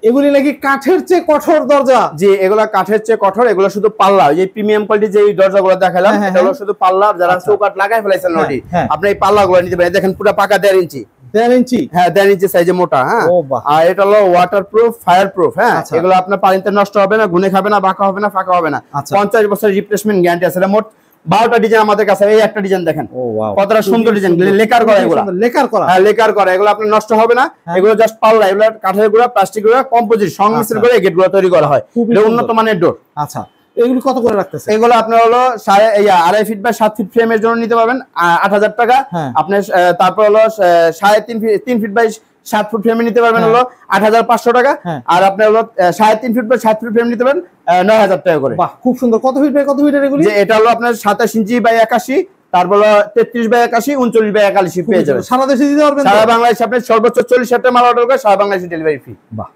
এগুলি নাকি কাঠের চেয়ে কঠোর দরজা? জি, এগুলা কাঠের চেয়ে কঠোর, এগুলো শুধু পাল্লা, এই প্রিমিয়াম কোয়ালিটির যে দরজাগুলো দেখালাম এটা হলো শুধু পাল্লা, যারা চৌকাঠ লাগাই ফেলাইছেন অলরেডি আপনি এই পাল্লাগুলো নিতে পারেন। দেখেন পুরো পাকা 1.5 ইঞ্চি। 1.5 ইঞ্চি? হ্যাঁ, 1.5 ইঞ্চি সাইজে মোটা। হ্যাঁ, আর এটা হলো ওয়াটারপ্রুফ, ফায়ারপ্রুফ। হ্যাঁ, এগুলো আপনার পানিতে নষ্ট হবে না, গুনে খাবে না, বাঁকা হবে না, ফাঁকা হবে না। 50 বছরের রিপ্লেসমেন্ট গ্যারান্টি আছে। মোট 12টা ডিজাইন আমাদের কাছে। এই একটা ডিজাইন দেখেন কতটা সুন্দর ডিজাইন, লেকার করা এগুলো। লেকার করা? হ্যাঁ, লেকার করা। এগুলো আপনার নষ্ট হবে না। এগুলো জাস্ট পাল্লা, এগুলো কাঠের গুঁড়া, প্লাস্টিক গুঁড়া, কম্পোজিট সংমিশ্রণ করে এই গেটগুলো তৈরি করা হয়। এটা উন্নত মানের ডোর। আচ্ছা, এগুলো কত করে রাখতেছে? এগুলো আপনার হলো 2.5 ফিট বাই 7 ফিট ফ্রেমের জন্য নিতে পারবেন 8000 টাকা। আপনি তারপর হলো 3.5 ফিট বাই 7 ফুট ফ্রেমে নিতে পারবেন হলো 8500 টাকা। আর আপনি হলো 3.5 ফিট বাই 7 ফিট ফ্রেম নিতে পারেন 9000 টাকা করে। বাহ, খুব সুন্দর। কত ফিট বাই কত ফিটের এগুলি? যে এটা হলো আপনার 27 ইঞ্চি বাই 81, তারপর 33 বাই 81, 39 বাই 41 পেয়ে যাবেন। সারা দেশে দিতে পারবেন? সারা বাংলাদেশে আপনি সর্বোচ্চ 40 টাকা মাল অর্ডার করে সারা বাংলাদেশে ডেলিভারি ফ্রি। বাহ।